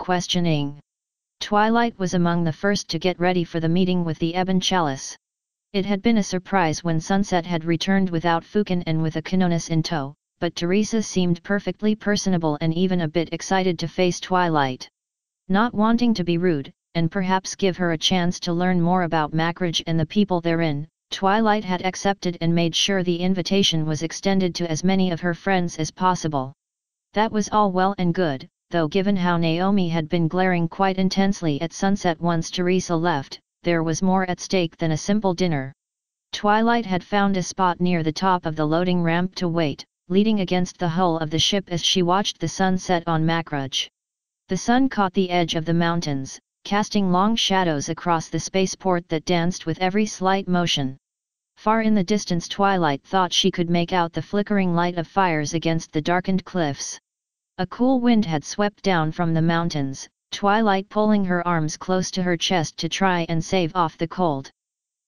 questioning. Twilight was among the first to get ready for the meeting with the Ebon Chalice. It had been a surprise when Sunset had returned without Fukin and with a Kanonis in tow, but Teresa seemed perfectly personable and even a bit excited to face Twilight. Not wanting to be rude, and perhaps give her a chance to learn more about Macridge and the people therein, Twilight had accepted and made sure the invitation was extended to as many of her friends as possible. That was all well and good, though given how Naomi had been glaring quite intensely at Sunset once Teresa left, there was more at stake than a simple dinner. Twilight had found a spot near the top of the loading ramp to wait, leaning against the hull of the ship as she watched the sun set on Macridge. The sun caught the edge of the mountains, casting long shadows across the spaceport that danced with every slight motion. Far in the distance Twilight thought she could make out the flickering light of fires against the darkened cliffs. A cool wind had swept down from the mountains, Twilight pulling her arms close to her chest to try and save off the cold.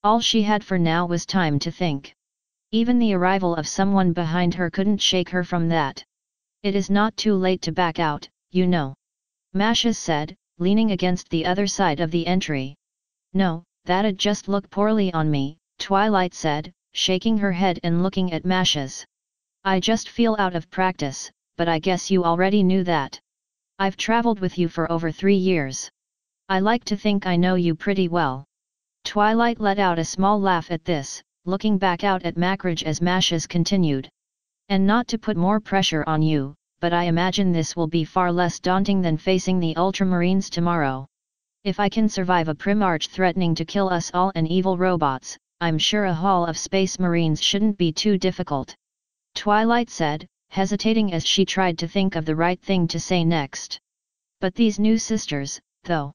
All she had for now was time to think. Even the arrival of someone behind her couldn't shake her from that. "It is not too late to back out, you know," Masha said, leaning against the other side of the entry. "No, that'd just look poorly on me," Twilight said, shaking her head and looking at Masha's. "I just feel out of practice, but I guess you already knew that. I've traveled with you for over 3 years. I like to think I know you pretty well." Twilight let out a small laugh at this, looking back out at Macridge as Masha's continued. "And not to put more pressure on you, but I imagine this will be far less daunting than facing the Ultramarines tomorrow. If I can survive a Primarch threatening to kill us all and evil robots, I'm sure a haul of Space Marines shouldn't be too difficult," Twilight said, hesitating as she tried to think of the right thing to say next. "But these new sisters, though.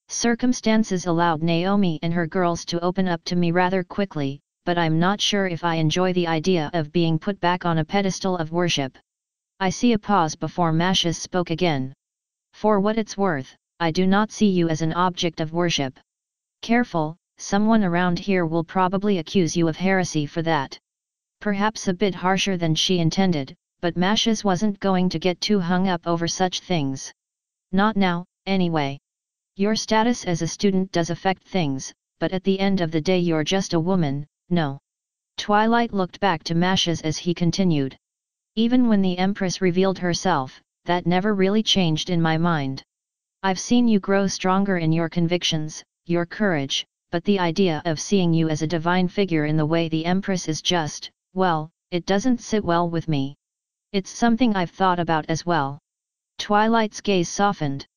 Circumstances allowed Naomi and her girls to open up to me rather quickly, but I'm not sure if I enjoy the idea of being put back on a pedestal of worship." I see a pause before Masha spoke again. "For what it's worth, I do not see you as an object of worship. Careful, someone around here will probably accuse you of heresy for that." Perhaps a bit harsher than she intended, but Masha's wasn't going to get too hung up over such things. "Not now, anyway. Your status as a student does affect things, but at the end of the day you're just a woman, no." Twilight looked back to Masha's as he continued. "Even when the Empress revealed herself, that never really changed in my mind. I've seen you grow stronger in your convictions, your courage, but the idea of seeing you as a divine figure in the way the Empress is just, well, it doesn't sit well with me. It's something I've thought about as well." Twilight's gaze softened.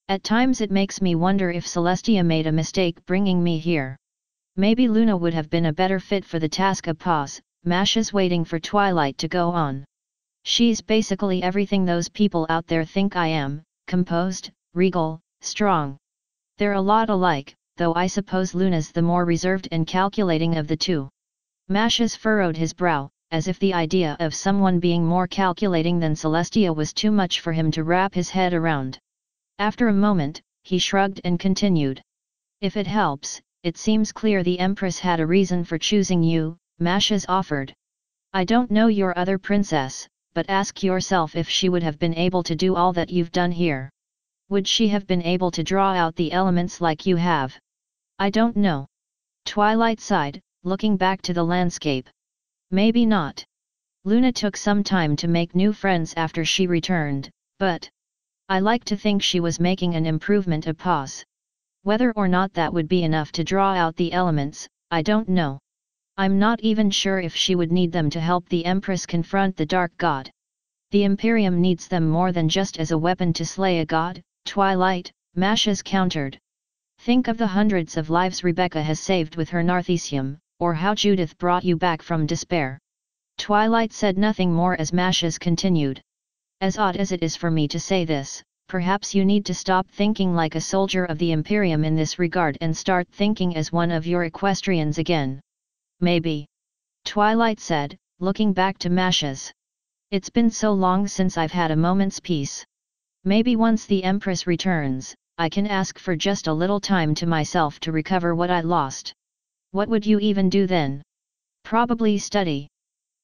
"At times it makes me wonder if Celestia made a mistake bringing me here. Maybe Luna would have been a better fit for the task." A pause, Masha's waiting for Twilight to go on. "She's basically everything those people out there think I am, composed, regal, strong. They're a lot alike, though I suppose Luna's the more reserved and calculating of the two." Masha's furrowed his brow, as if the idea of someone being more calculating than Celestia was too much for him to wrap his head around. After a moment, he shrugged and continued. "If it helps, it seems clear the Empress had a reason for choosing you," Masha's offered. "I don't know your other princess, but ask yourself if she would have been able to do all that you've done here. Would she have been able to draw out the elements like you have? I don't know." Twilight sighed, looking back to the landscape. "Maybe not. Luna took some time to make new friends after she returned, but I like to think she was making an improvement." A pause. "Whether or not that would be enough to draw out the elements, I don't know. I'm not even sure if she would need them to help the Empress confront the Dark God. The Imperium needs them more than just as a weapon to slay a god." Twilight, Masha's countered. "Think of the hundreds of lives Rebecca has saved with her Narthesium, or how Judith brought you back from despair." Twilight said nothing more as Masha's continued. "As odd as it is for me to say this, perhaps you need to stop thinking like a soldier of the Imperium in this regard and start thinking as one of your equestrians again." "Maybe," Twilight said, looking back to Masha's. "It's been so long since I've had a moment's peace. Maybe once the Empress returns, I can ask for just a little time to myself to recover what I lost." "What would you even do then?" "Probably study.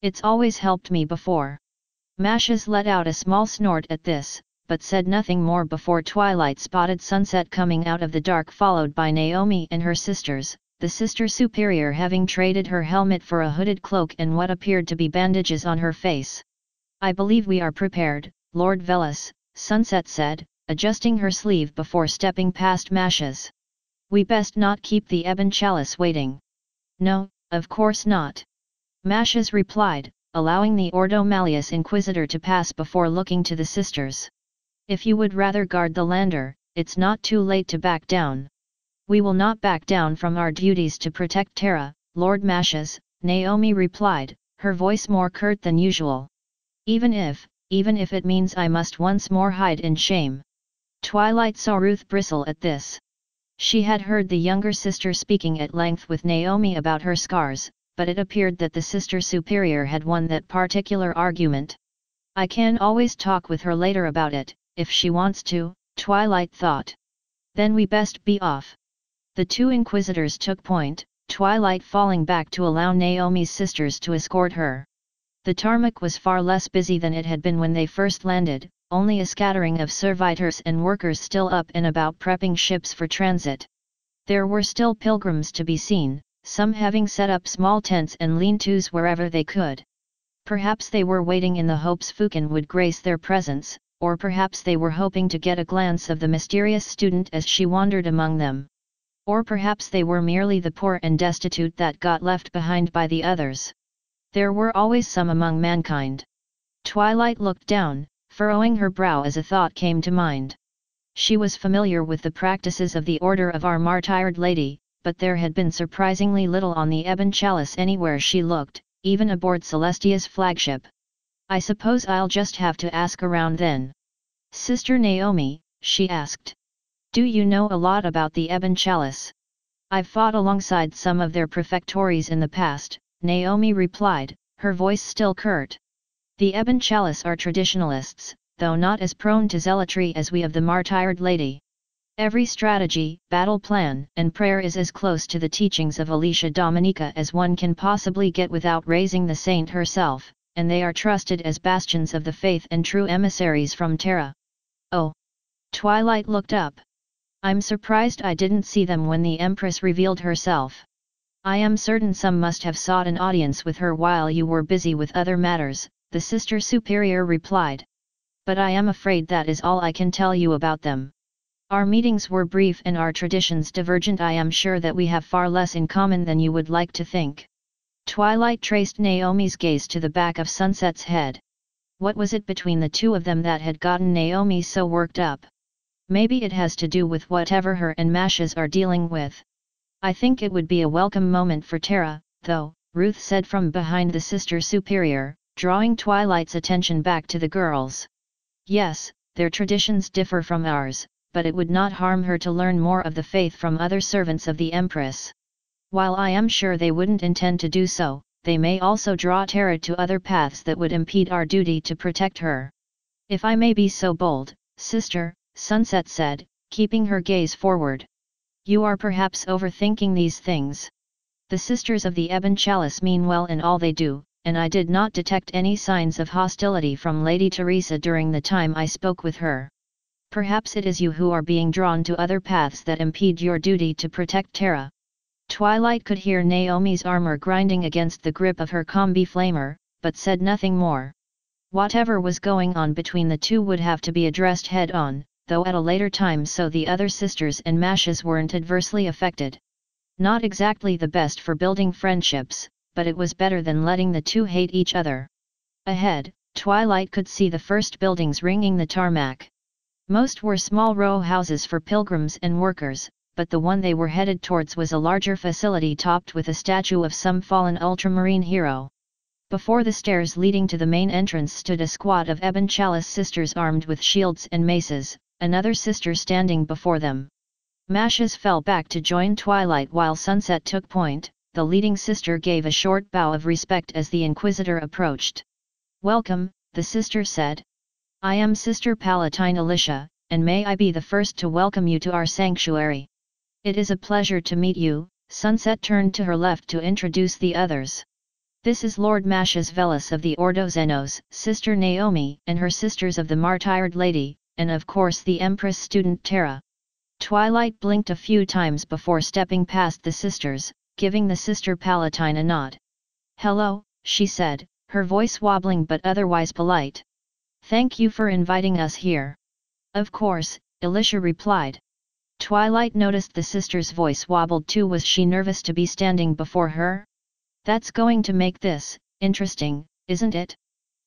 It's always helped me before." Masha's let out a small snort at this, but said nothing more before Twilight spotted Sunset coming out of the dark, followed by Naomi and her sisters, the sister superior having traded her helmet for a hooded cloak and what appeared to be bandages on her face. "I believe we are prepared, Lord Velas," Sunset said, adjusting her sleeve before stepping past Mashes. "We best not keep the ebon chalice waiting." "No, of course not," Mashes replied, allowing the Ordo Malleus Inquisitor to pass before looking to the sisters. "If you would rather guard the lander, it's not too late to back down." "We will not back down from our duties to protect Terra, Lord Mashes," Naomi replied, her voice more curt than usual. Even if it means I must once more hide in shame." Twilight saw Ruth bristle at this. She had heard the younger sister speaking at length with Naomi about her scars, but it appeared that the sister superior had won that particular argument. "I can always talk with her later about it, if she wants to," Twilight thought. "Then we best be off." The two inquisitors took point, Twilight falling back to allow Naomi's sisters to escort her. The tarmac was far less busy than it had been when they first landed, only a scattering of servitors and workers still up and about prepping ships for transit. There were still pilgrims to be seen, some having set up small tents and lean-tos wherever they could. Perhaps they were waiting in the hopes Fukin would grace their presence, or perhaps they were hoping to get a glance of the mysterious student as she wandered among them. Or perhaps they were merely the poor and destitute that got left behind by the others. There were always some among mankind. Twilight looked down, furrowing her brow as a thought came to mind. She was familiar with the practices of the Order of Our Martyred Lady, but there had been surprisingly little on the ebon chalice anywhere she looked, even aboard Celestia's flagship. "I suppose I'll just have to ask around then." "Sister Naomi," she asked, "do you know a lot about the ebon chalice?" "I've fought alongside some of their prefectories in the past," Naomi replied, her voice still curt. "The ebon chalice are traditionalists, though not as prone to zealotry as we of the Martyred Lady. Every strategy, battle plan, and prayer is as close to the teachings of Alicia Dominica as one can possibly get without raising the saint herself, and they are trusted as bastions of the faith and true emissaries from Terra." "Oh!" Twilight looked up. "I'm surprised I didn't see them when the Empress revealed herself. I am certain some must have sought an audience with her while you were busy with other matters," the Sister Superior replied. "But I am afraid that is all I can tell you about them. Our meetings were brief and our traditions divergent. I am sure that we have far less in common than you would like to think." Twilight traced Naomi's gaze to the back of Sunset's head. What was it between the two of them that had gotten Naomi so worked up? Maybe it has to do with whatever her and Mashes are dealing with. "I think it would be a welcome moment for Terra, though," Ruth said from behind the Sister Superior, drawing Twilight's attention back to the girls. "Yes, their traditions differ from ours, but it would not harm her to learn more of the faith from other servants of the Empress. While I am sure they wouldn't intend to do so, they may also draw Terra to other paths that would impede our duty to protect her." "If I may be so bold, sister," Sunset said, keeping her gaze forward. "You are perhaps overthinking these things. The Sisters of the Ebon Chalice mean well in all they do, and I did not detect any signs of hostility from Lady Teresa during the time I spoke with her. Perhaps it is you who are being drawn to other paths that impede your duty to protect Terra." Twilight could hear Naomi's armor grinding against the grip of her combi flamer, but said nothing more. Whatever was going on between the two would have to be addressed head-on, though at a later time, so the other sisters and Mashes weren't adversely affected. Not exactly the best for building friendships, but it was better than letting the two hate each other. Ahead, Twilight could see the first buildings ringing the tarmac. Most were small row houses for pilgrims and workers, but the one they were headed towards was a larger facility topped with a statue of some fallen ultramarine hero. Before the stairs leading to the main entrance stood a squad of Ebon Chalice sisters armed with shields and maces, another sister standing before them. Mashes fell back to join Twilight while Sunset took point. The leading sister gave a short bow of respect as the Inquisitor approached. "Welcome," the sister said. "I am Sister Palatine Alicia, and may I be the first to welcome you to our sanctuary." "It is a pleasure to meet you." Sunset turned to her left to introduce the others. "This is Lord Mashes Velas of the Ordo Xenos, Sister Naomi and her Sisters of the Martyred Lady, and of course the Empress student Tara. Twilight blinked a few times before stepping past the sisters, giving the sister Palatine a nod. "Hello," she said, her voice wobbling but otherwise polite. "Thank you for inviting us here." "Of course," Alicia replied. Twilight noticed the sister's voice wobbled too. Was she nervous to be standing before her? "That's going to make this interesting, isn't it?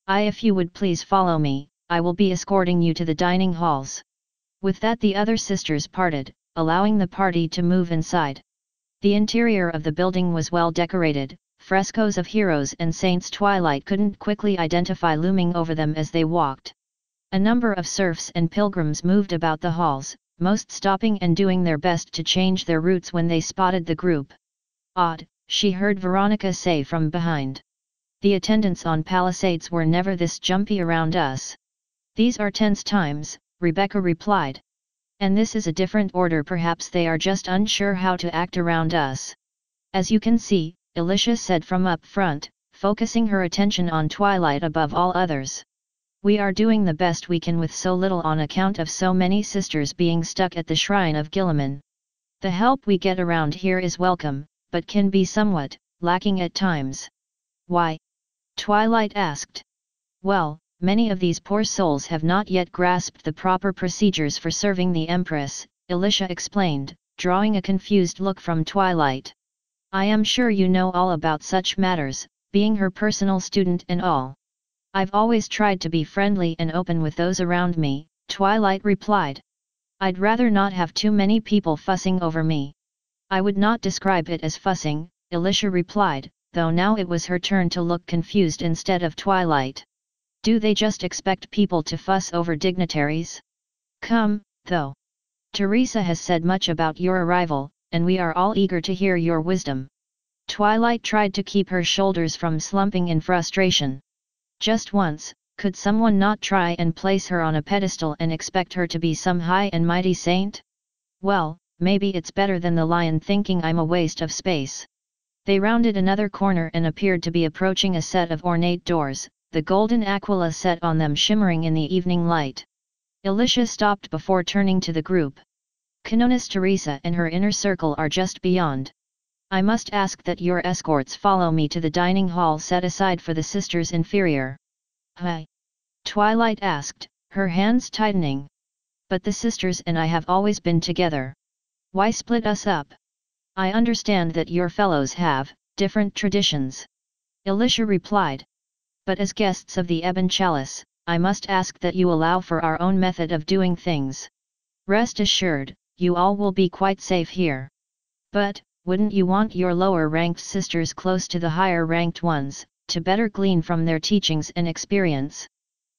If you would please follow me, I will be escorting you to the dining halls." With that the other sisters parted, allowing the party to move inside. The interior of the building was well decorated, frescoes of heroes and saints Twilight couldn't quickly identify looming over them as they walked. A number of serfs and pilgrims moved about the halls, most stopping and doing their best to change their routes when they spotted the group. "Odd," she heard Veronica say from behind. "The attendants on Palisades were never this jumpy around us." "These are tense times," Rebecca replied. "And this is a different order. Perhaps they are just unsure how to act around us." "As you can see," Alicia said from up front, focusing her attention on Twilight above all others. "We are doing the best we can with so little on account of so many sisters being stuck at the shrine of Gilliman. The help we get around here is welcome, but can be somewhat lacking at times." "Why?" Twilight asked. "Well, many of these poor souls have not yet grasped the proper procedures for serving the Empress," Alicia explained, drawing a confused look from Twilight. "I am sure you know all about such matters, being her personal student and all." "I've always tried to be friendly and open with those around me," Twilight replied. "I'd rather not have too many people fussing over me." "I would not describe it as fussing," Alicia replied, though now it was her turn to look confused instead of Twilight. "Do they just expect people to fuss over dignitaries? Come, though. Teresa has said much about your arrival, and we are all eager to hear your wisdom." Twilight tried to keep her shoulders from slumping in frustration. Just once, could someone not try and place her on a pedestal and expect her to be some high and mighty saint? "Well, maybe it's better than the lion thinking I'm a waste of space." They rounded another corner and appeared to be approaching a set of ornate doors, the golden aquila set on them shimmering in the evening light. Alicia stopped before turning to the group. "Canoness Teresa and her inner circle are just beyond. I must ask that your escorts follow me to the dining hall set aside for the sisters inferior." "Hi?" Twilight asked, her hands tightening. "But the sisters and I have always been together. Why split us up?" "I understand that your fellows have different traditions," Alicia replied. "But as guests of the Ebon Chalice, I must ask that you allow for our own method of doing things. Rest assured, you all will be quite safe here. But, wouldn't you want your lower-ranked sisters close to the higher-ranked ones, to better glean from their teachings and experience?"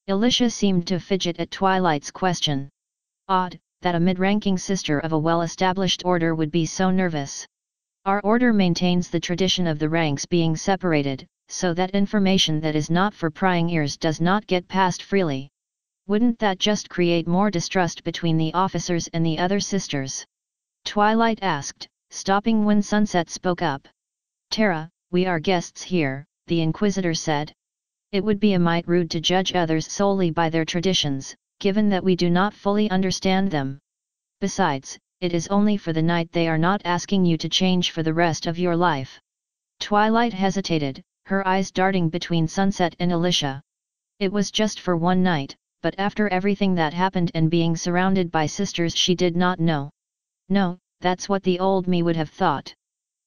Alicia seemed to fidget at Twilight's question. Odd, that a mid-ranking sister of a well-established order would be so nervous. "Our order maintains the tradition of the ranks being separated, so that information that is not for prying ears does not get passed freely. Wouldn't that just create more distrust between the officers and the other sisters?" Twilight asked, stopping when Sunset spoke up. "Tara, we are guests here," the Inquisitor said. "It would be a mite rude to judge others solely by their traditions, given that we do not fully understand them. Besides, it is only for the night. They are not asking you to change for the rest of your life." Twilight hesitated, her eyes darting between Sunset and Alicia. It was just for one night, but after everything that happened and being surrounded by sisters she did not know. "No, that's what the old me would have thought.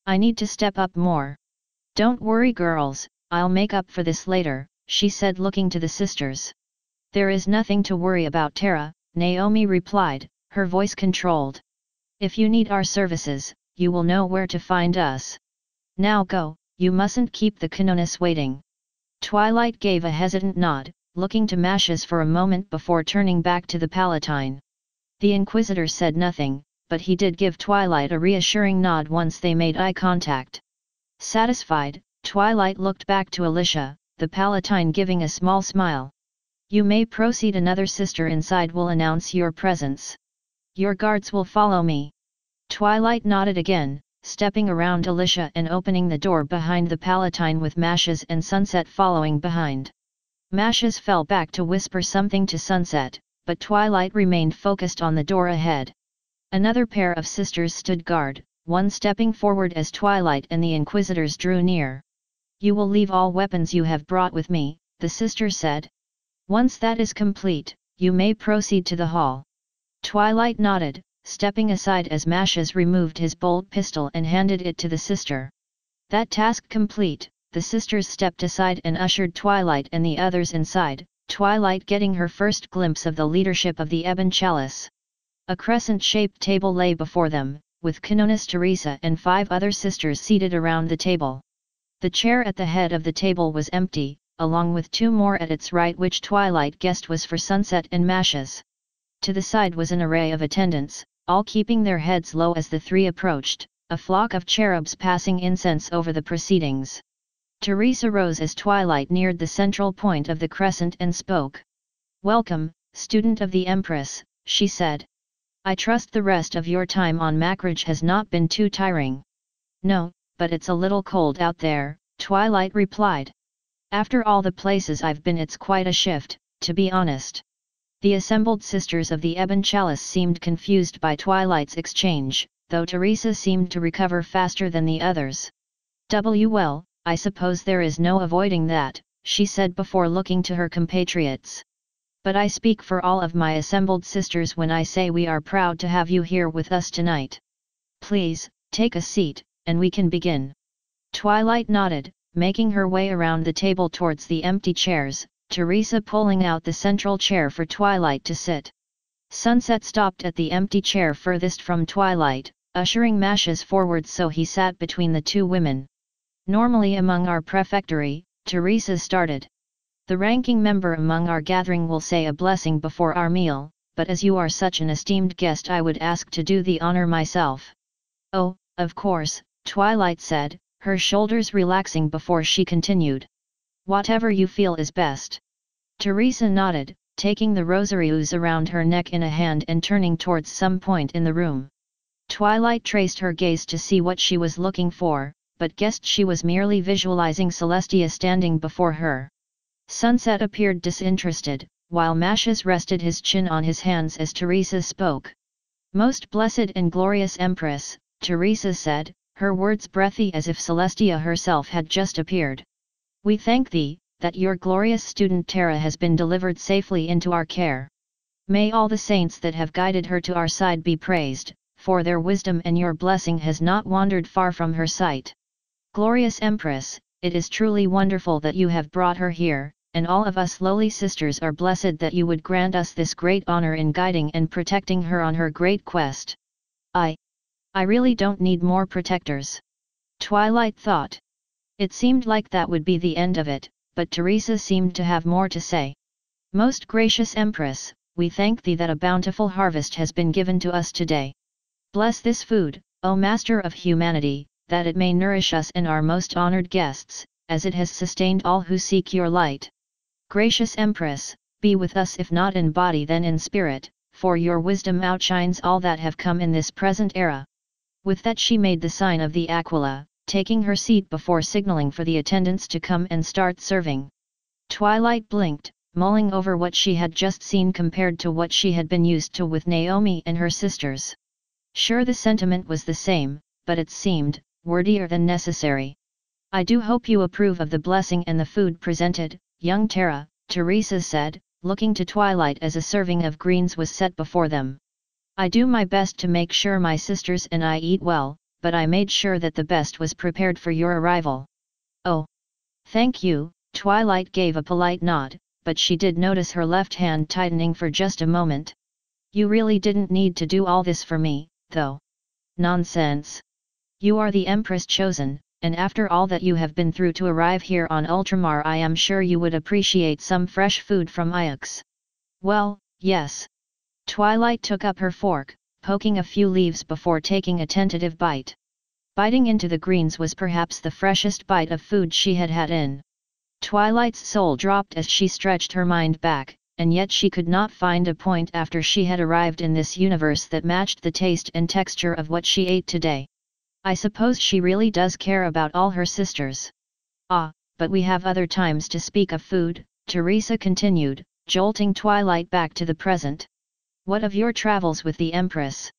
I need to step up more." "Don't worry girls, I'll make up for this later," she said looking to the sisters. "There is nothing to worry about Tara," Naomi replied, her voice controlled. "If you need our services, you will know where to find us. Now go, you mustn't keep the Canoness waiting." Twilight gave a hesitant nod, looking to Mashes for a moment before turning back to the Palatine. The Inquisitor said nothing, but he did give Twilight a reassuring nod once they made eye contact. Satisfied, Twilight looked back to Alicia, the Palatine giving a small smile. "You may proceed. Another sister inside will announce your presence. Your guards will follow me." Twilight nodded again, stepping around Alicia and opening the door behind the Palatine with Mashes and Sunset following behind. Mashes fell back to whisper something to Sunset, but Twilight remained focused on the door ahead. Another pair of sisters stood guard, one stepping forward as Twilight and the Inquisitors drew near. "You will leave all weapons you have brought with me," the sister said. "Once that is complete, you may proceed to the hall." Twilight nodded, stepping aside as Mashes removed his bolt pistol and handed it to the sister. That task complete, the sisters stepped aside and ushered Twilight and the others inside, Twilight getting her first glimpse of the leadership of the Ebon Chalice. A crescent-shaped table lay before them, with Canoness Teresa and 5 other sisters seated around the table. The chair at the head of the table was empty, along with 2 more at its right which Twilight guessed was for Sunset and Mashes. To the side was an array of attendants, all keeping their heads low as the 3 approached, a flock of cherubs passing incense over the proceedings. Teresa rose as Twilight neared the central point of the crescent and spoke. "Welcome, student of the Empress," she said. "I trust the rest of your time on Macridge has not been too tiring." "No, but it's a little cold out there," Twilight replied. "After all the places I've been, it's quite a shift, to be honest." The assembled sisters of the Ebon Chalice seemed confused by Twilight's exchange, though Teresa seemed to recover faster than the others. "Well, I suppose there is no avoiding that," she said before looking to her compatriots. "But I speak for all of my assembled sisters when I say we are proud to have you here with us tonight. Please, take a seat, and we can begin." Twilight nodded, making her way around the table towards the empty chairs, Teresa pulling out the central chair for Twilight to sit. Sunset stopped at the empty chair furthest from Twilight, ushering Mashes forward so he sat between the 2 women. "Normally among our prefectory," Teresa started. "The ranking member among our gathering will say a blessing before our meal, but as you are such an esteemed guest I would ask to do the honor myself." "Oh, of course," Twilight said, her shoulders relaxing before she continued. "Whatever you feel is best." Teresa nodded, taking the rosarios around her neck in a hand and turning towards some point in the room. Twilight traced her gaze to see what she was looking for, but guessed she was merely visualizing Celestia standing before her. Sunset appeared disinterested, while Mashes rested his chin on his hands as Teresa spoke. "Most blessed and glorious Empress," Teresa said, her words breathy as if Celestia herself had just appeared. "We thank thee, that your glorious student Terra has been delivered safely into our care. May all the saints that have guided her to our side be praised, for their wisdom and your blessing has not wandered far from her sight. Glorious Empress, it is truly wonderful that you have brought her here, and all of us lowly sisters are blessed that you would grant us this great honor in guiding and protecting her on her great quest. I really don't need more protectors." Twilight thought. It seemed like that would be the end of it, but Teresa seemed to have more to say. "Most gracious Empress, we thank thee that a bountiful harvest has been given to us today. Bless this food, O Master of Humanity, that it may nourish us and our most honored guests, as it has sustained all who seek your light. Gracious Empress, be with us if not in body then in spirit, for your wisdom outshines all that have come in this present era." With that she made the sign of the Aquila, taking her seat before signaling for the attendants to come and start serving. Twilight blinked, mulling over what she had just seen compared to what she had been used to with Naomi and her sisters. Sure, the sentiment was the same, but it seemed wordier than necessary. "I do hope you approve of the blessing and the food presented, young Terra," Teresa said, looking to Twilight as a serving of greens was set before them. "I do my best to make sure my sisters and I eat well, but I made sure that the best was prepared for your arrival." "Oh, thank you," Twilight gave a polite nod, but she did notice her left hand tightening for just a moment. "You really didn't need to do all this for me, though." "Nonsense. You are the Empress chosen, and after all that you have been through to arrive here on Ultramar I am sure you would appreciate some fresh food from Iox." "Well, yes." Twilight took up her fork, poking a few leaves before taking a tentative bite. Biting into the greens was perhaps the freshest bite of food she had had in. Twilight's soul dropped as she stretched her mind back, and yet she could not find a point after she had arrived in this universe that matched the taste and texture of what she ate today. I suppose she really does care about all her sisters. "Ah, but we have other times to speak of food," Teresa continued, jolting Twilight back to the present. What of your travels with the Empress?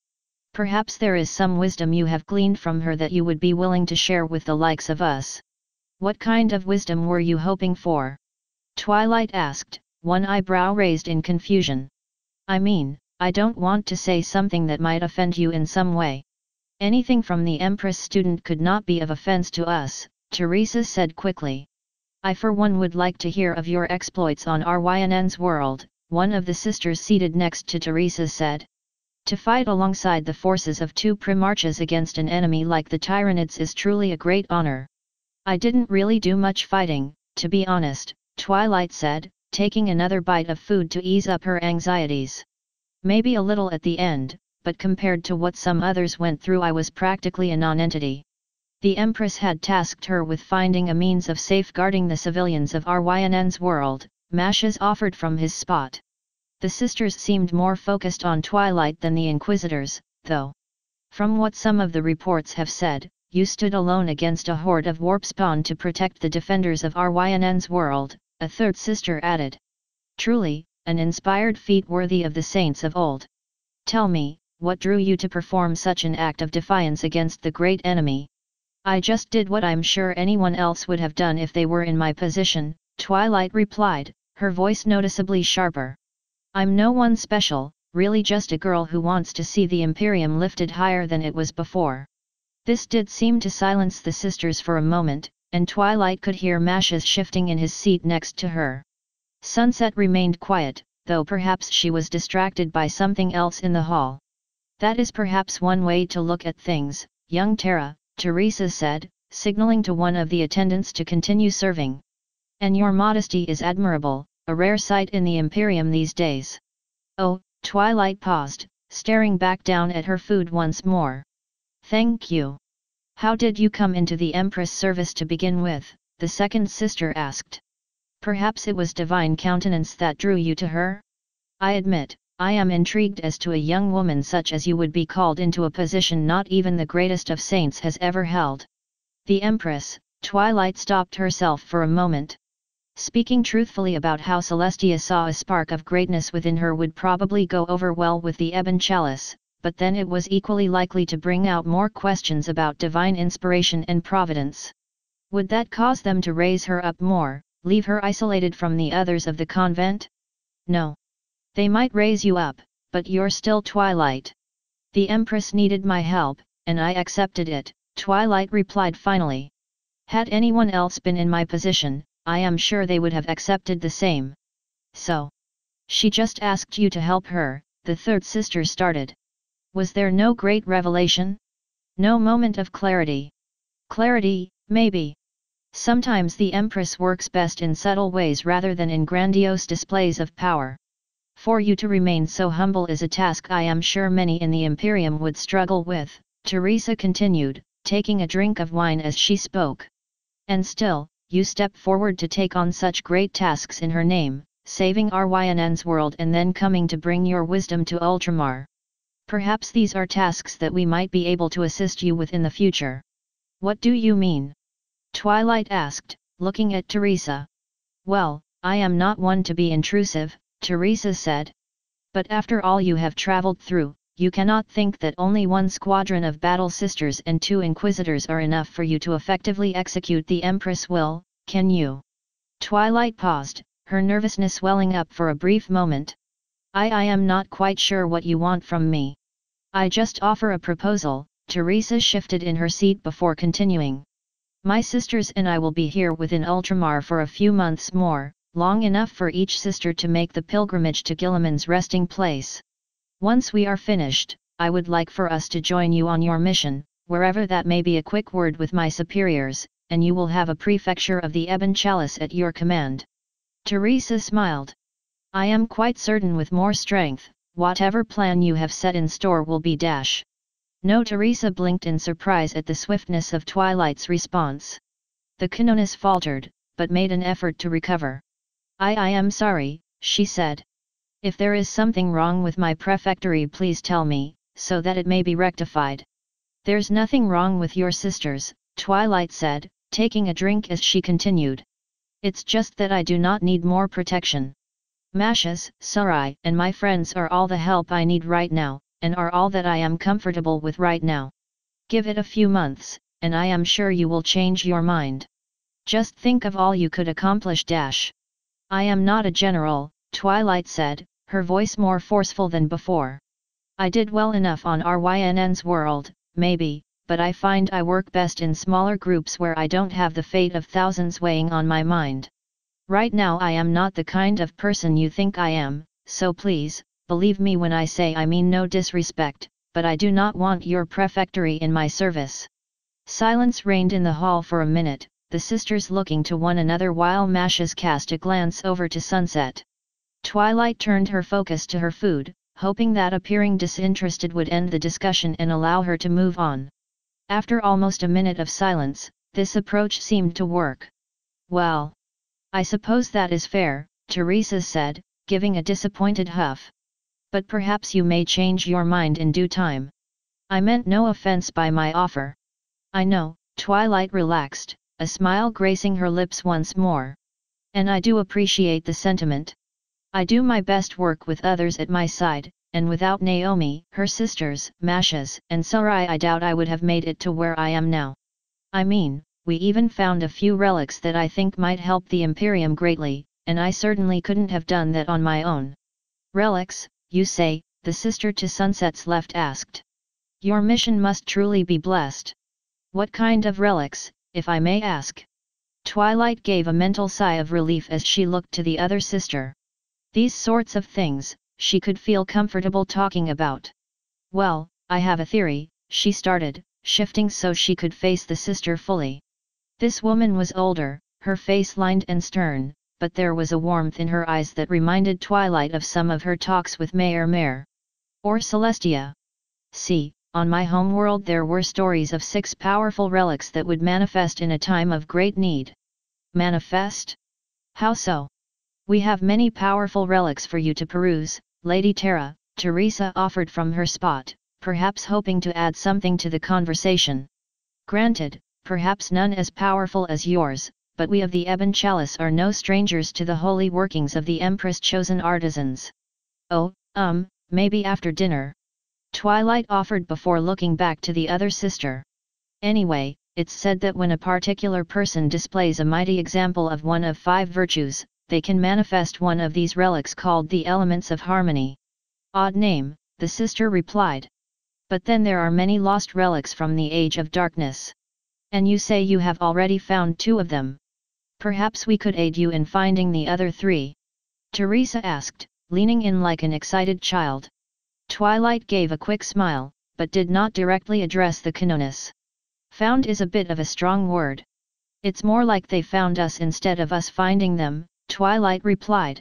Perhaps there is some wisdom you have gleaned from her that you would be willing to share with the likes of us. What kind of wisdom were you hoping for? Twilight asked, one eyebrow raised in confusion. I mean, I don't want to say something that might offend you in some way. Anything from the Empress student could not be of offense to us, Teresa said quickly. I for one would like to hear of your exploits on Ryn's world, one of the sisters seated next to Teresa said. To fight alongside the forces of two primarchs against an enemy like the Tyranids is truly a great honor. I didn't really do much fighting, to be honest, Twilight said, taking another bite of food to ease up her anxieties. Maybe a little at the end, but compared to what some others went through I was practically a non-entity. The Empress had tasked her with finding a means of safeguarding the civilians of Ryn's world, Mashes offered from his spot. The sisters seemed more focused on Twilight than the Inquisitors, though. From what some of the reports have said, you stood alone against a horde of warp spawn to protect the defenders of Ryn's world, a third sister added. Truly, an inspired feat worthy of the saints of old. Tell me, what drew you to perform such an act of defiance against the great enemy? I just did what I'm sure anyone else would have done if they were in my position, Twilight replied, her voice noticeably sharper. I'm no one special, really just a girl who wants to see the Imperium lifted higher than it was before. This did seem to silence the sisters for a moment, and Twilight could hear Mashes shifting in his seat next to her. Sunset remained quiet, though perhaps she was distracted by something else in the hall. That is perhaps one way to look at things, young Terra, Teresa said, signaling to one of the attendants to continue serving. And your modesty is admirable, a rare sight in the Imperium these days. Oh, Twilight paused, staring back down at her food once more. Thank you. How did you come into the Empress service to begin with? The second sister asked. Perhaps it was divine countenance that drew you to her? I admit, I am intrigued as to a young woman such as you would be called into a position not even the greatest of saints has ever held. The Empress, Twilight stopped herself for a moment. Speaking truthfully about how Celestia saw a spark of greatness within her would probably go over well with the Ebon Chalice, but then it was equally likely to bring out more questions about divine inspiration and providence. Would that cause them to raise her up more, leave her isolated from the others of the convent? No. They might raise you up, but you're still Twilight. The Empress needed my help, and I accepted it, Twilight replied finally. Had anyone else been in my position, I am sure they would have accepted the same. So. She just asked you to help her, the third sister started. Was there no great revelation? No moment of clarity? Clarity, maybe. Sometimes the Empress works best in subtle ways rather than in grandiose displays of power. For you to remain so humble is a task I am sure many in the Imperium would struggle with, Teresa continued, taking a drink of wine as she spoke. And still, you step forward to take on such great tasks in her name, saving Ryn's world and then coming to bring your wisdom to Ultramar. Perhaps these are tasks that we might be able to assist you with in the future. What do you mean? Twilight asked, looking at Teresa. Well, I am not one to be intrusive, Teresa said. But after all you have traveled through, you cannot think that only one squadron of battle sisters and 2 inquisitors are enough for you to effectively execute the Empress will, can you? Twilight paused, her nervousness welling up for a brief moment. I am not quite sure what you want from me. I just offer a proposal, Teresa shifted in her seat before continuing. My sisters and I will be here within Ultramar for a few months more, long enough for each sister to make the pilgrimage to Guilliman's resting place. Once we are finished, I would like for us to join you on your mission, wherever that may be. A quick word with my superiors, and you will have a prefecture of the Ebon Chalice at your command. Teresa smiled. I am quite certain with more strength, whatever plan you have set in store will be dash. No, Teresa blinked in surprise at the swiftness of Twilight's response. The Canonis faltered, but made an effort to recover. I am sorry, she said. If there is something wrong with my prefectory, please tell me, so that it may be rectified. There's nothing wrong with your sisters, Twilight said, taking a drink as she continued. It's just that I do not need more protection. Mashes, Sarai, and my friends are all the help I need right now, and are all that I am comfortable with right now. Give it a few months, and I am sure you will change your mind. Just think of all you could accomplish. I am not a general, Twilight said, her voice more forceful than before. I did well enough on Rynn's world, maybe, but I find I work best in smaller groups where I don't have the fate of thousands weighing on my mind. Right now I am not the kind of person you think I am, so please, believe me when I say I mean no disrespect, but I do not want your prefectory in my service. Silence reigned in the hall for a minute, the sisters looking to one another while Mashes cast a glance over to Sunset. Twilight turned her focus to her food, hoping that appearing disinterested would end the discussion and allow her to move on. After almost a minute of silence, this approach seemed to work. Well, I suppose that is fair, Teresa said, giving a disappointed huff. But perhaps you may change your mind in due time. I meant no offense by my offer. I know, Twilight relaxed, a smile gracing her lips once more. And I do appreciate the sentiment. I do my best work with others at my side, and without Naomi, her sisters, Mashes, and Sarai I doubt I would have made it to where I am now. I mean, we even found a few relics that I think might help the Imperium greatly, and I certainly couldn't have done that on my own. Relics, you say? The sister to Sunset's left asked. Your mission must truly be blessed. What kind of relics, if I may ask? Twilight gave a mental sigh of relief as she looked to the other sister. These sorts of things, she could feel comfortable talking about. Well, I have a theory, she started, shifting so she could face the sister fully. This woman was older, her face lined and stern, but there was a warmth in her eyes that reminded Twilight of some of her talks with Mayor Mare. Or Celestia. See, on my homeworld there were stories of 6 powerful relics that would manifest in a time of great need. Manifest? How so? We have many powerful relics for you to peruse, Lady Tara, Teresa offered from her spot, perhaps hoping to add something to the conversation. Granted, perhaps none as powerful as yours, but we of the Ebon Chalice are no strangers to the holy workings of the Empress chosen artisans. Oh, maybe after dinner. Twilight offered before looking back to the other sister. Anyway, it's said that when a particular person displays a mighty example of one of 5 virtues, they can manifest one of these relics called the elements of harmony. Odd name, the sister replied. But then there are many lost relics from the Age of Darkness. And you say you have already found 2 of them. Perhaps we could aid you in finding the other 3. Teresa asked, leaning in like an excited child. Twilight gave a quick smile, but did not directly address the Canonis. Found is a bit of a strong word. It's more like they found us instead of us finding them, Twilight replied.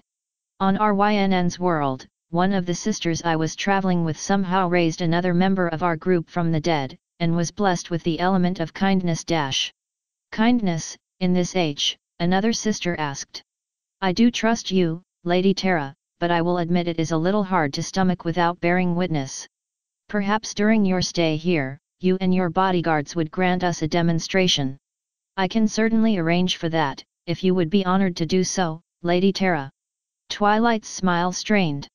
On Rynn's world, one of the sisters I was traveling with somehow raised another member of our group from the dead, and was blessed with the element of kindness. Kindness, in this age, another sister asked. I do trust you, Lady Tara, but I will admit it is a little hard to stomach without bearing witness. Perhaps during your stay here, you and your bodyguards would grant us a demonstration. I can certainly arrange for that, if you would be honored to do so, Lady Tara. Twilight's smile strained.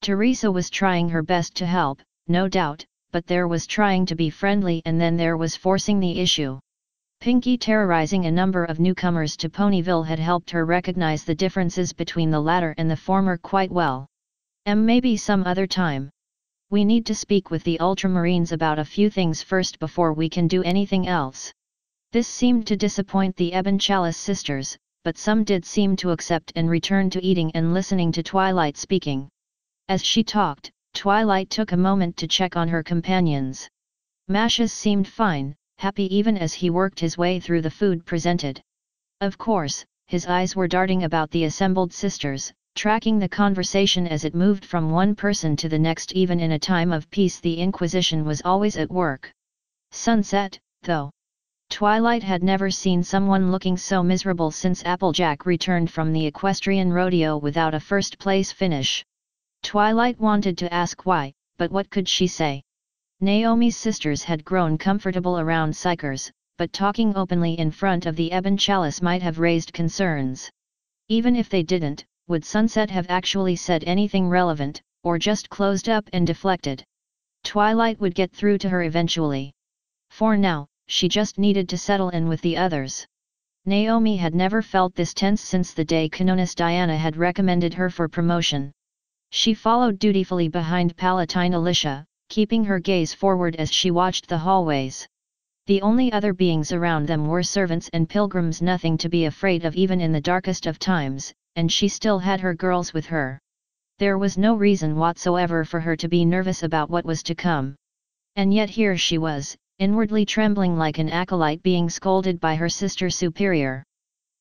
Teresa was trying her best to help, no doubt, but there was trying to be friendly and then there was forcing the issue. Pinky terrorizing a number of newcomers to Ponyville had helped her recognize the differences between the latter and the former quite well. Maybe some other time. We need to speak with the Ultramarines about a few things first before we can do anything else. This seemed to disappoint the Ebon Chalice sisters, but some did seem to accept and return to eating and listening to Twilight speaking. As she talked, Twilight took a moment to check on her companions. Mashes seemed fine, happy even as he worked his way through the food presented. Of course, his eyes were darting about the assembled sisters, tracking the conversation as it moved from one person to the next. Even in a time of peace the Inquisition was always at work. Sunset, though. Twilight had never seen someone looking so miserable since Applejack returned from the equestrian rodeo without a first-place finish. Twilight wanted to ask why, but what could she say? Naomi's sisters had grown comfortable around Psychers, but talking openly in front of the Ebon Chalice might have raised concerns. Even if they didn't, would Sunset have actually said anything relevant, or just closed up and deflected? Twilight would get through to her eventually. For now, she just needed to settle in with the others. Naomi had never felt this tense since the day Canoness Diana had recommended her for promotion. She followed dutifully behind Palatine Alicia, keeping her gaze forward as she watched the hallways. The only other beings around them were servants and pilgrims, nothing to be afraid of even in the darkest of times, and she still had her girls with her. There was no reason whatsoever for her to be nervous about what was to come. And yet here she was, inwardly trembling like an acolyte being scolded by her sister superior.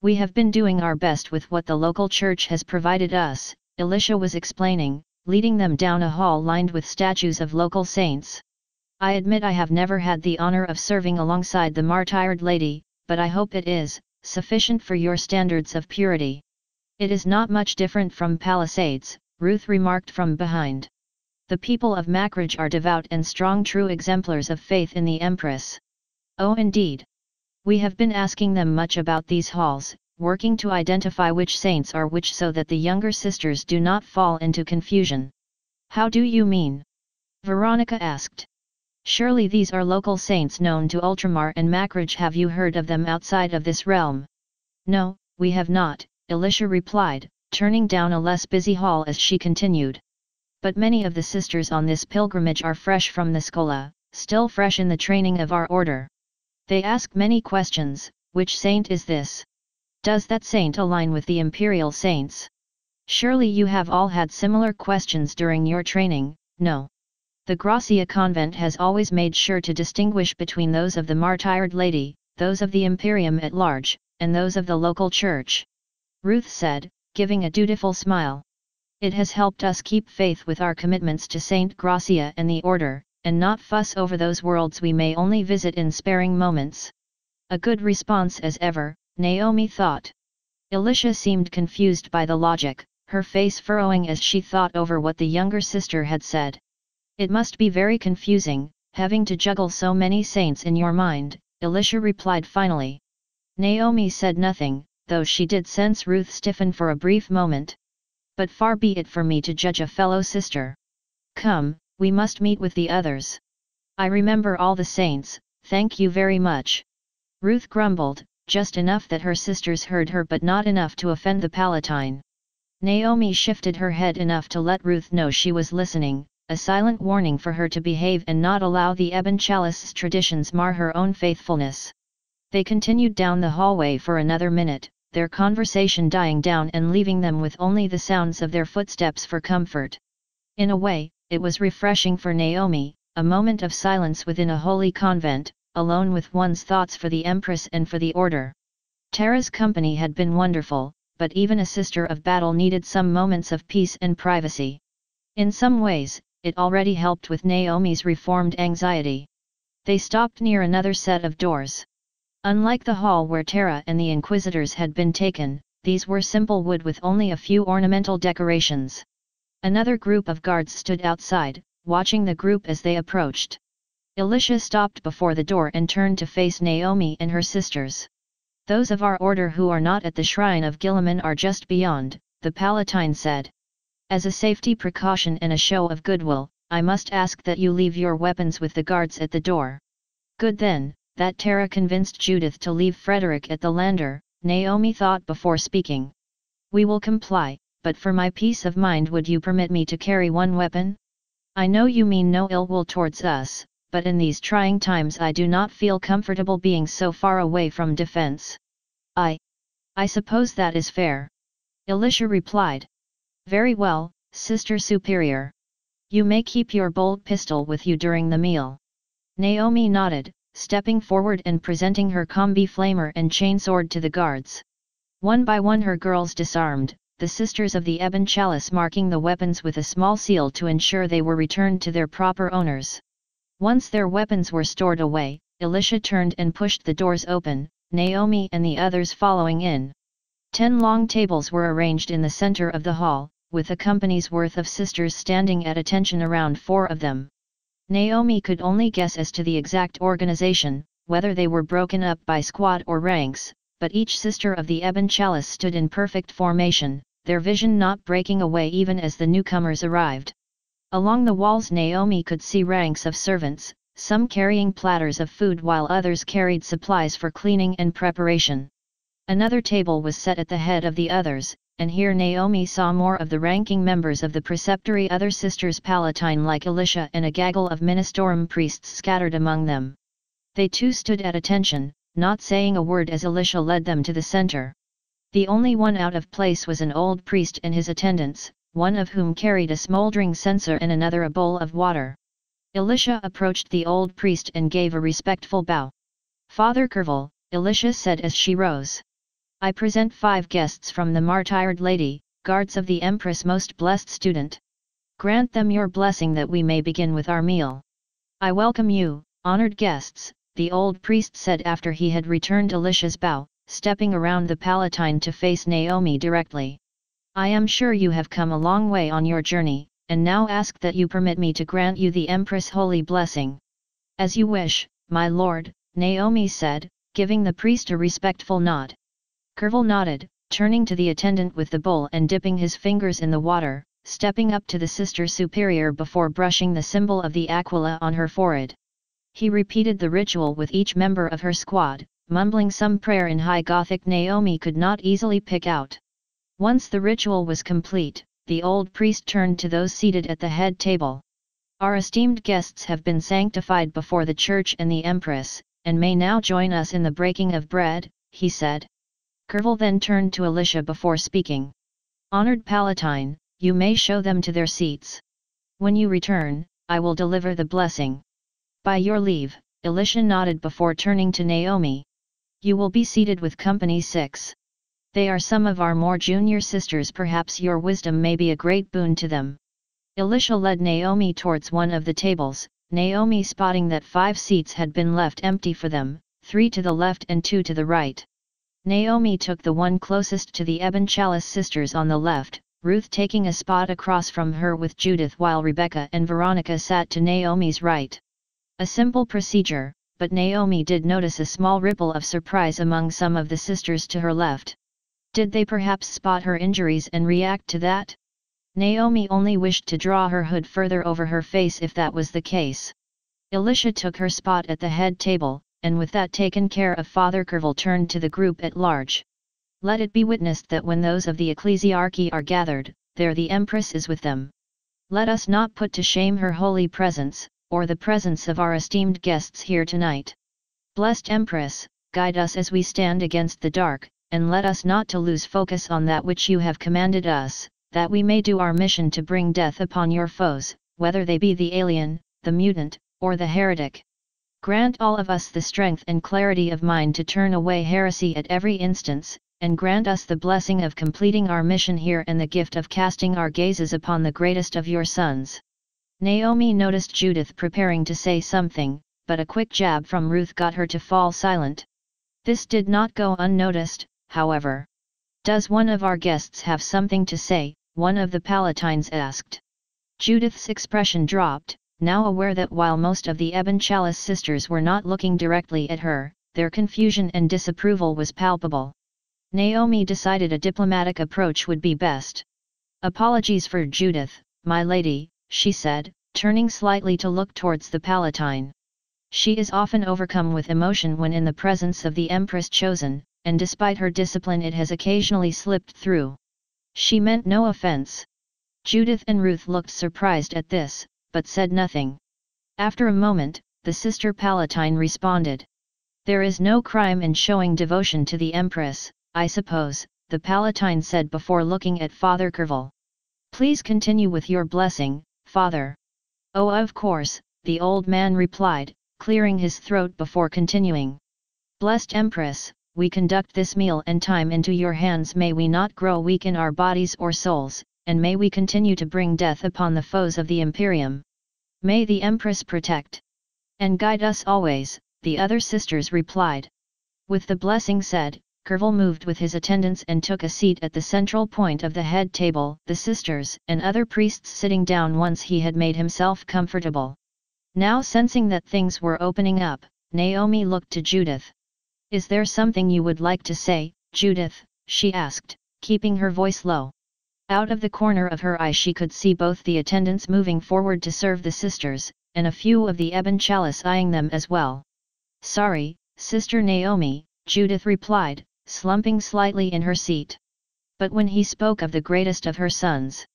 "We have been doing our best with what the local church has provided us," Alicia was explaining, leading them down a hall lined with statues of local saints. "I admit I have never had the honor of serving alongside the martyred lady, but I hope it is sufficient for your standards of purity." "It is not much different from Palisades," Ruth remarked from behind. "The people of Mackridge are devout and strong, true exemplars of faith in the Empress." "Oh, indeed. We have been asking them much about these halls, working to identify which saints are which so that the younger sisters do not fall into confusion." "How do you mean?" Veronica asked. "Surely these are local saints known to Ultramar and Mackridge. Have you heard of them outside of this realm?" "No, we have not," Alicia replied, turning down a less busy hall as she continued. "But many of the sisters on this pilgrimage are fresh from the Scola, still fresh in the training of our order. They ask many questions. Which saint is this? Does that saint align with the imperial saints? Surely you have all had similar questions during your training." "No. The Gracia convent has always made sure to distinguish between those of the martyred lady, those of the Imperium at large, and those of the local church," Ruth said, giving a dutiful smile. "It has helped us keep faith with our commitments to Saint Gracia and the Order, and not fuss over those worlds we may only visit in sparing moments." A good response as ever, Naomi thought. Alicia seemed confused by the logic, her face furrowing as she thought over what the younger sister had said. "It must be very confusing, having to juggle so many saints in your mind," Alicia replied finally. Naomi said nothing, though she did sense Ruth stiffen for a brief moment. "But far be it for me to judge a fellow sister. Come, we must meet with the others. I remember all the saints, thank you very much." Ruth grumbled, just enough that her sisters heard her but not enough to offend the Palatine. Naomi shifted her head enough to let Ruth know she was listening, a silent warning for her to behave and not allow the Ebon Chalice's traditions mar her own faithfulness. They continued down the hallway for another minute, their conversation dying down and leaving them with only the sounds of their footsteps for comfort. In a way, it was refreshing for Naomi, a moment of silence within a holy convent, alone with one's thoughts for the Empress and for the Order. Tara's company had been wonderful, but even a sister of battle needed some moments of peace and privacy. In some ways, it already helped with Naomi's reformed anxiety. They stopped near another set of doors. Unlike the hall where Tara and the Inquisitors had been taken, these were simple wood with only a few ornamental decorations. Another group of guards stood outside, watching the group as they approached. Alicia stopped before the door and turned to face Naomi and her sisters. "Those of our order who are not at the shrine of Gilliman are just beyond," the Palatine said. "As a safety precaution and a show of goodwill, I must ask that you leave your weapons with the guards at the door." Good then, that Tara convinced Judith to leave Frederick at the lander, Naomi thought before speaking. "We will comply, but for my peace of mind would you permit me to carry one weapon? I know you mean no ill will towards us, but in these trying times I do not feel comfortable being so far away from defense." I suppose that is fair," Alicia replied. "Very well, Sister Superior. You may keep your bolt pistol with you during the meal." Naomi nodded, stepping forward and presenting her combi flamer and chainsword to the guards. One by one her girls disarmed, the sisters of the Ebon Chalice marking the weapons with a small seal to ensure they were returned to their proper owners. Once their weapons were stored away, Alicia turned and pushed the doors open, Naomi and the others following in. 10 long tables were arranged in the center of the hall, with a company's worth of sisters standing at attention around 4 of them. Naomi could only guess as to the exact organization, whether they were broken up by squad or ranks, but each sister of the Ebon Chalice stood in perfect formation, their vision not breaking away even as the newcomers arrived. Along the walls Naomi could see ranks of servants, some carrying platters of food while others carried supplies for cleaning and preparation. Another table was set at the head of the others, and here Naomi saw more of the ranking members of the preceptory other sisters Palatine like Elisha and a gaggle of ministorum priests scattered among them. They too stood at attention, not saying a word as Elisha led them to the center. The only one out of place was an old priest and his attendants, one of whom carried a smoldering censer and another a bowl of water. Elisha approached the old priest and gave a respectful bow. "Father Kerval," Elisha said as she rose. "I present 5 guests from the martyred lady, guards of the Empress most blessed student. Grant them your blessing that we may begin with our meal." "I welcome you, honored guests," the old priest said after he had returned Elisha's bow, stepping around the Palatine to face Naomi directly. "I am sure you have come a long way on your journey, and now ask that you permit me to grant you the Empress' holy blessing." "As you wish, my lord," Naomi said, giving the priest a respectful nod. Kerval nodded, turning to the attendant with the bowl and dipping his fingers in the water, stepping up to the sister superior before brushing the symbol of the aquila on her forehead. He repeated the ritual with each member of her squad, mumbling some prayer in High Gothic Naomi could not easily pick out. Once the ritual was complete, the old priest turned to those seated at the head table. "Our esteemed guests have been sanctified before the Church and the Empress, and may now join us in the breaking of bread," he said. Kerval then turned to Elisha before speaking. "Honored Palatine, you may show them to their seats. When you return, I will deliver the blessing." "By your leave," Elisha nodded before turning to Naomi. "You will be seated with Company 6. They are some of our more junior sisters. Perhaps your wisdom may be a great boon to them." Elisha led Naomi towards one of the tables, Naomi spotting that 5 seats had been left empty for them, 3 to the left and 2 to the right. Naomi took the one closest to the Ebon Chalice sisters on the left, Ruth taking a spot across from her with Judith while Rebecca and Veronica sat to Naomi's right. A simple procedure, but Naomi did notice a small ripple of surprise among some of the sisters to her left. Did they perhaps spot her injuries and react to that? Naomi only wished to draw her hood further over her face if that was the case. Elisha took her spot at the head table, and with that taken care of, Father Kerval turned to the group at large. "Let it be witnessed that when those of the ecclesiarchy are gathered, there the Empress is with them. Let us not put to shame her holy presence, or the presence of our esteemed guests here tonight. Blessed Empress, guide us as we stand against the dark, and let us not to lose focus on that which you have commanded us, that we may do our mission to bring death upon your foes, whether they be the alien, the mutant, or the heretic. Grant all of us the strength and clarity of mind to turn away heresy at every instance, and grant us the blessing of completing our mission here and the gift of casting our gazes upon the greatest of your sons." Naomi noticed Judith preparing to say something, but a quick jab from Ruth got her to fall silent. This did not go unnoticed, however. "Does one of our guests have something to say?" one of the Palatines asked. Judith's expression dropped, now aware that while most of the Ebon Chalice sisters were not looking directly at her, their confusion and disapproval was palpable. Naomi decided a diplomatic approach would be best. "Apologies for Judith, my lady," she said, turning slightly to look towards the Palatine. "She is often overcome with emotion when in the presence of the Empress chosen, and despite her discipline it has occasionally slipped through. She meant no offense." Judith and Ruth looked surprised at this, but said nothing. After a moment, the sister Palatine responded. "There is no crime in showing devotion to the Empress, I suppose," the Palatine said before looking at Father Kerval. "Please continue with your blessing, Father." "Oh, of course," the old man replied, clearing his throat before continuing. "Blessed Empress, we conduct this meal and time into your hands. May we not grow weak in our bodies or souls, and may we continue to bring death upon the foes of the Imperium. May the Empress protect and guide us always," the other sisters replied. With the blessing said, Kerval moved with his attendants and took a seat at the central point of the head table, the sisters and other priests sitting down once he had made himself comfortable. Now sensing that things were opening up, Naomi looked to Judith. "Is there something you would like to say, Judith?" she asked, keeping her voice low. Out of the corner of her eye she could see both the attendants moving forward to serve the sisters, and a few of the ebon chalice eyeing them as well. "Sorry, Sister Naomi," Judith replied, slumping slightly in her seat. But when he spoke of the greatest of her sons,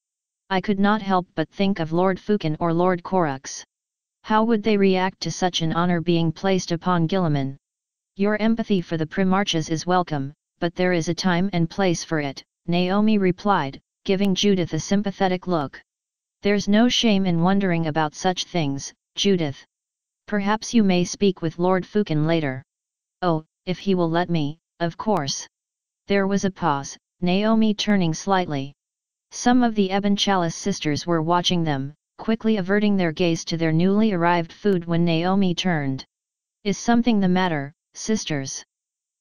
I could not help but think of Lord Fukin or Lord Korux. How would they react to such an honor being placed upon Gilliman? "Your empathy for the Primarches is welcome, but there is a time and place for it," Naomi replied, giving Judith a sympathetic look. "There's no shame in wondering about such things, Judith. Perhaps you may speak with Lord Fukin later." "Oh, if he will let me, of course." There was a pause, Naomi turning slightly. Some of the Ebon Chalice sisters were watching them, quickly averting their gaze to their newly arrived food when Naomi turned. "Is something the matter, sisters?"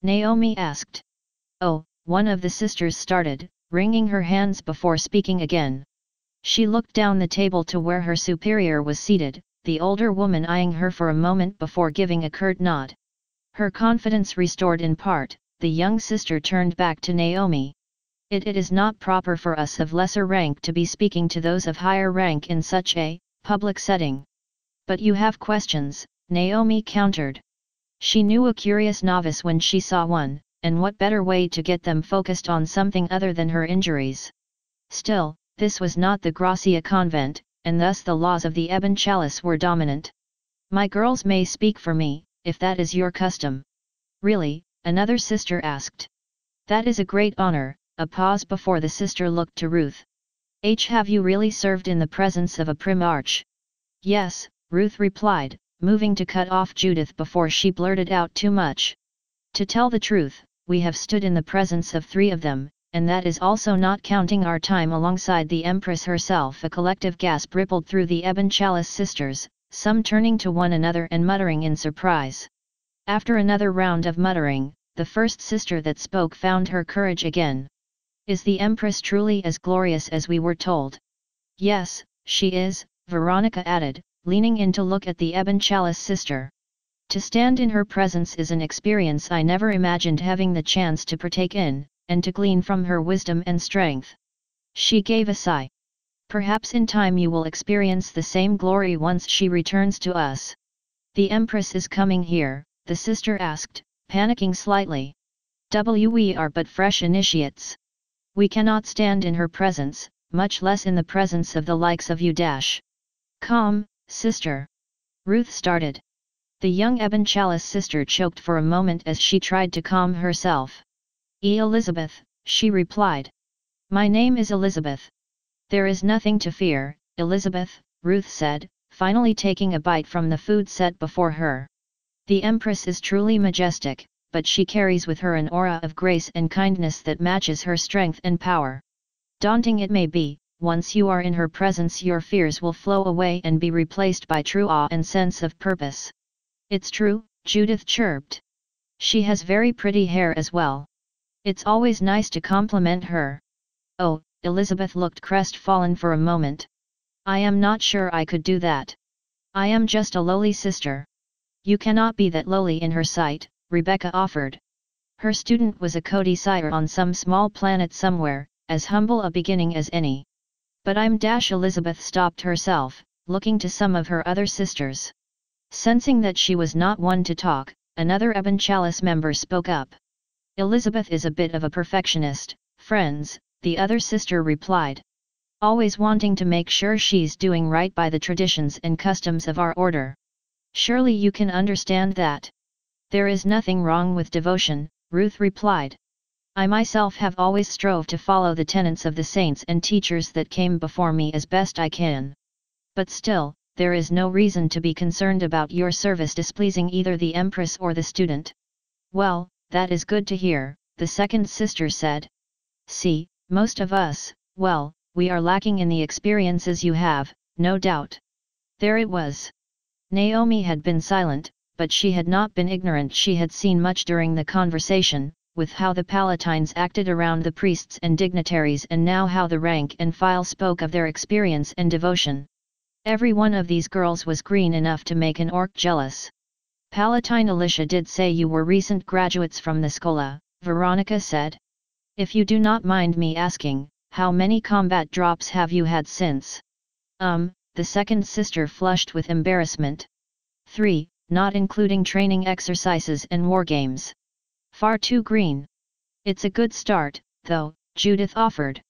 Naomi asked. "Oh," one of the sisters started, wringing her hands before speaking again. She looked down the table to where her superior was seated, the older woman eyeing her for a moment before giving a curt nod. Her confidence restored in part, the young sister turned back to Naomi. It is not proper for us of lesser rank to be speaking to those of higher rank in such a public setting." "But you have questions," Naomi countered. She knew a curious novice when she saw one, and what better way to get them focused on something other than her injuries. Still, this was not the Gracia convent, and thus the laws of the Ebon Chalice were dominant. "My girls may speak for me, if that is your custom." "Really?" another sister asked. "That is a great honor." A pause before the sister looked to Ruth. "Have you really served in the presence of a Primarch?" "Yes," Ruth replied, moving to cut off Judith before she blurted out too much. "To tell the truth, we have stood in the presence of 3 of them, and that is also not counting our time alongside the Empress herself." A collective gasp rippled through the Ebon Chalice sisters, some turning to one another and muttering in surprise. After another round of muttering, the first sister that spoke found her courage again. "Is the Empress truly as glorious as we were told?" "Yes, she is," Veronica added, leaning in to look at the Ebon Chalice sister. "To stand in her presence is an experience I never imagined having the chance to partake in, and to glean from her wisdom and strength." She gave a sigh. "Perhaps in time you will experience the same glory once she returns to us." "The Empress is coming here?" the sister asked, panicking slightly. "We are but fresh initiates. We cannot stand in her presence, much less in the presence of the likes of you. Calm, sister." Ruth started. The young Ebon Chalice sister choked for a moment as she tried to calm herself. "Elizabeth," she replied. "My name is Elizabeth." "There is nothing to fear, Elizabeth," Ruth said, finally taking a bite from the food set before her. "The Empress is truly majestic, but she carries with her an aura of grace and kindness that matches her strength and power. Daunting it may be, once you are in her presence your fears will flow away and be replaced by true awe and sense of purpose." "It's true," Judith chirped. "She has very pretty hair as well. It's always nice to compliment her." "Oh," Elizabeth looked crestfallen for a moment. "I am not sure I could do that. I am just a lowly sister." "You cannot be that lowly in her sight," Rebecca offered. "Her student was a codiciller on some small planet somewhere, as humble a beginning as any." "But I'm Elizabeth stopped herself, looking to some of her other sisters. Sensing that she was not one to talk, another Ebon Chalice member spoke up. "Elizabeth is a bit of a perfectionist, friends," the other sister replied. "Always wanting to make sure she's doing right by the traditions and customs of our order. Surely you can understand that." "There is nothing wrong with devotion," Ruth replied. "I myself have always strove to follow the tenets of the saints and teachers that came before me as best I can. But still, there is no reason to be concerned about your service displeasing either the Empress or the student." "Well, that is good to hear," the second sister said. "See, most of us, well, we are lacking in the experiences you have, no doubt." There it was. Naomi had been silent, but she had not been ignorant. She had seen much during the conversation, with how the Palatines acted around the priests and dignitaries and now how the rank and file spoke of their experience and devotion. Every one of these girls was green enough to make an orc jealous. "Palatine Alicia did say you were recent graduates from the Scola," Veronica said. "If you do not mind me asking, how many combat drops have you had since? The second sister flushed with embarrassment. 3, not including training exercises and war games. Far too green. It's a good start, though, Judith offered.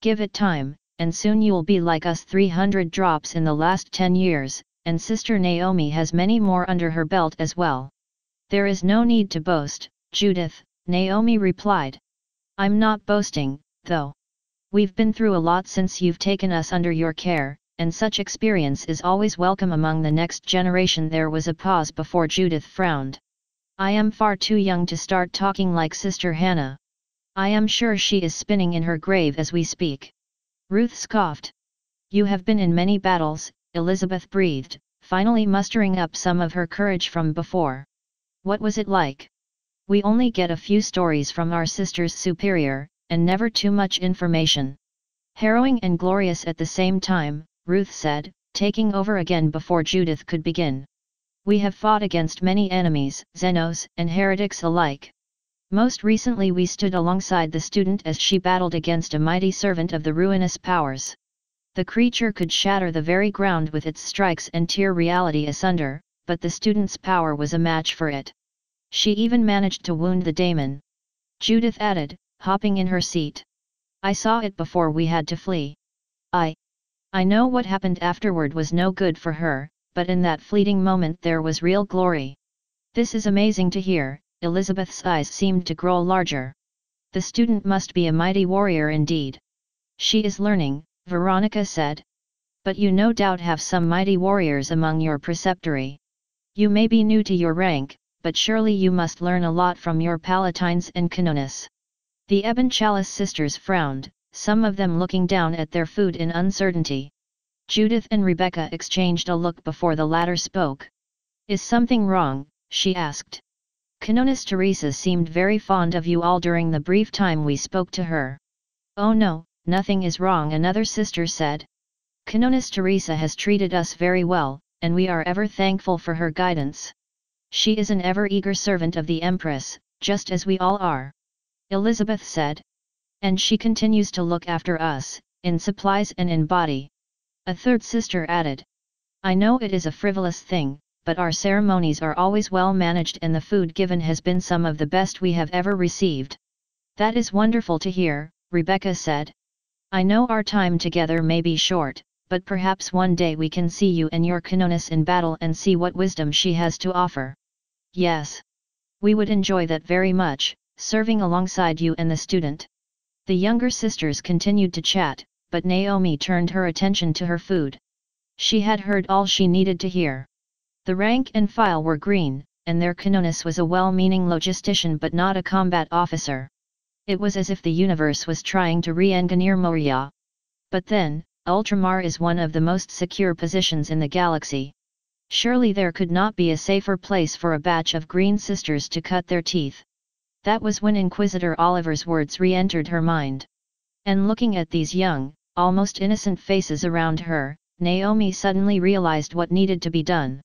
Give it time, and soon you'll be like us. 300 drops in the last 10 years, and Sister Naomi has many more under her belt as well. There is no need to boast, Judith, Naomi replied. I'm not boasting, though. We've been through a lot since you've taken us under your care, and such experience is always welcome among the next generation. There was a pause before Judith frowned. I am far too young to start talking like Sister Hannah. I am sure she is spinning in her grave as we speak. Ruth scoffed. You have been in many battles, Elizabeth breathed, finally mustering up some of her courage from before. What was it like? We only get a few stories from our sisters superior, and never too much information. Harrowing and glorious at the same time, Ruth said, taking over again before Judith could begin. We have fought against many enemies, Xenos and heretics alike. Most recently we stood alongside the student as she battled against a mighty servant of the ruinous powers. The creature could shatter the very ground with its strikes and tear reality asunder, but the student's power was a match for it. She even managed to wound the daemon. Judith added, hopping in her seat. I saw it before we had to flee. I know what happened afterward was no good for her, but in that fleeting moment there was real glory. This is amazing to hear. Elizabeth's eyes seemed to grow larger. The student must be a mighty warrior indeed. She is learning, Veronica said. But you no doubt have some mighty warriors among your preceptory. You may be new to your rank, but surely you must learn a lot from your palatines and canonis. The Ebon Chalice sisters frowned, some of them looking down at their food in uncertainty. Judith and Rebecca exchanged a look before the latter spoke. Is something wrong? She asked. Canonis Teresa seemed very fond of you all during the brief time we spoke to her. Oh no, nothing is wrong, another sister said. Canonis Teresa has treated us very well, and we are ever thankful for her guidance. She is an ever-eager servant of the Empress, just as we all are. Elizabeth said. And she continues to look after us, in supplies and in body. A third sister added. I know it is a frivolous thing, but our ceremonies are always well managed and the food given has been some of the best we have ever received. That is wonderful to hear, Rebecca said. I know our time together may be short, but perhaps one day we can see you and your canonis in battle and see what wisdom she has to offer. Yes. We would enjoy that very much, serving alongside you and the student. The younger sisters continued to chat, but Naomi turned her attention to her food. She had heard all she needed to hear. The rank and file were green, and their canonis was a well-meaning logistician but not a combat officer. It was as if the universe was trying to re-engineer Moria. But then, Ultramar is one of the most secure positions in the galaxy. Surely there could not be a safer place for a batch of green sisters to cut their teeth. That was when Inquisitor Oliver's words re-entered her mind. And looking at these young, almost innocent faces around her, Naomi suddenly realized what needed to be done.